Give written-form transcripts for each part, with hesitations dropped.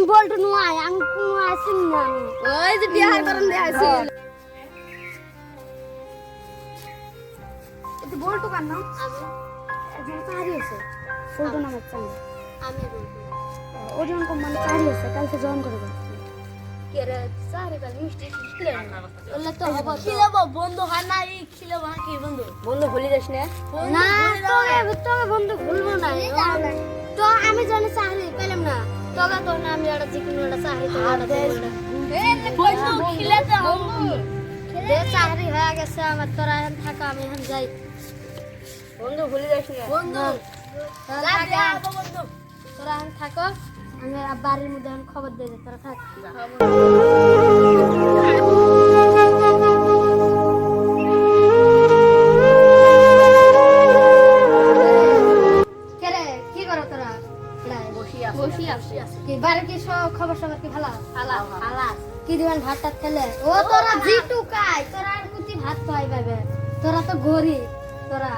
আমি বলটু নয় আমি কোনো আসিন না আমি ওই যে বিয়ার করেন দে আসি এটা বলটু কার নাম আমি একজন চারি আছে বলটু নাম হচ্ছে আমি বলবো ওজন কোম্পানি চারি আছে কালকে জয়েন করে যাচ্ছে কে রে সারে কাল মিষ্টি খিলে না বললে তো হবে খিলাবো বন্ধু হয় না এই খিলাবো কি বন্ধু বন্ধু ভুলি যাস না না তোকে বন্ধু ভুলবো না তো আমি জানি চাকরি পেলাম না তোকে তো না আমি একটা যে কোনো একটা চাকরি বন্ধু খিলাতে হবে দে চাকরি হয়ে গেছে আমার তোরা এখন থাকা আমি এখন যাই বন্ধু ভুলি যাস না বন্ধু বন্ধু তোরা এখন থাকো আমি বাড়ির মধ্যে এখন খবর দিয়ে দে তোরা থাক কেরে কি করো তোরা বসি আসি কি বাড়ি কি সব খবর সবার কি ভালো হালা কি দিবেন ভাত টাত খেলে ও তোরা জিটু কাই তোরা আর কুতি ভাত খাই পাবে তোরা তো গরিব তোরা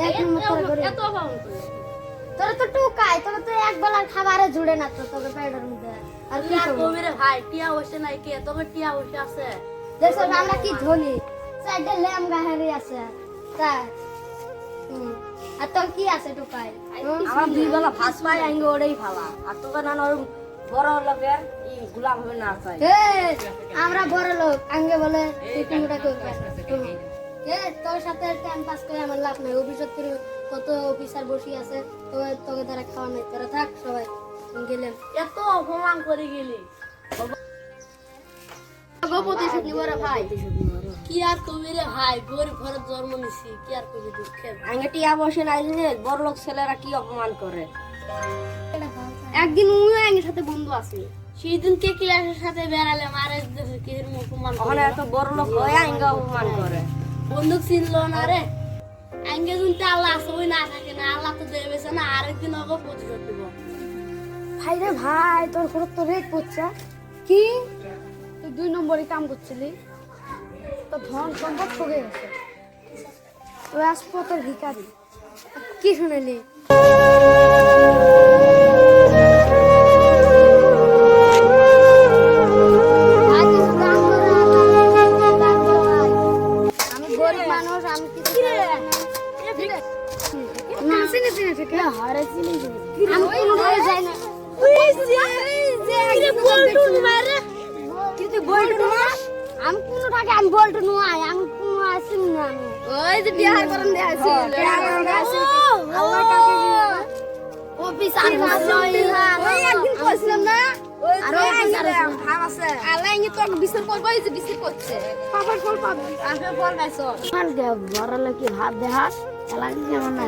এক নম্বর গরিব এত পাউন তোরা তো টুকাই তোরা তো এক বেলার খাবারে জুড়ে না তো তোকে পেটের মধ্যে আর কি করব কবিরে ভাই টিয়া বসে নাই কে তোকে টিয়া বসে আছে দেখছ আমরা কি ধনি সাইডে ল্যাম গাহেরি আছে তাই আর তোর কি আছে টুকাই আমার দুই বেলা ভাত পাই আঙ্গে ওড়েই ফালা আর তোকে না ওর বড় লোকের এই গোলাম হবে না চাই আমরা বড় লোক আঙ্গে বলে তুই কোনটা করবে তোর সাথে টাইম পাস করে আমার লাভ নাই অফিসের তোর কত অফিসার বসে আছে তোকে তারা খাওয়া নাই তোরা থাক সবাই গেলেন এত অপমান করে গেলি প্রতিশোধ নিব রে ভাই কি আর কবি রে ভাই গরিব ঘরে জন্ম নিছি কি আর কবি দুঃখে আঙ্গে টিয়া বসে নাই যে বড় লোক ছেলেরা কি অপমান করে একদিন উনিও আঙ্গের সাথে বন্ধু আছে সেই দিন কে ক্লাসের সাথে বেড়ালে মারে কে অপমান করে এত বড় লোক হয় আঙ্গে অপমান করে বন্দুক চিনলো না রে আঙ্গে যদি আল্লাহ আছে ওই না থাকে না আল্লাহ তো দেবেছে না আরেকদিন ওকে প্রতিশোধ দিব ভাই রে ভাই তোর ঘর তো রেট পড়ছে কি তুই 2 নম্বরে কাম করছিলি তো ধন সম্পদ ঠকে গেছে তুই আসবো তোর ভিখারি কি শুনেলি আমি গরিব মানুষ আমি কিছু না চিনি চিনি ঠিক না হারে চিনি আমি কোনো ভাবে যাই না আমি কোনো টাকা আমি বলতে নয় আমি কোনো আসি না আমি ওই যে বিহার করেন দে আসি আল্লাহ কাকে অফিস আর ওই একদিন কইছিলাম না আর অফিসার ভাব আছে আল্লাহ ইনি তো বিচার করব এই যে বিচার করছে পাপড় ফল পাবি আপনি বল গাইছো মান কে বড় লোক কি ভাত দেহাস এলাকি কেমন না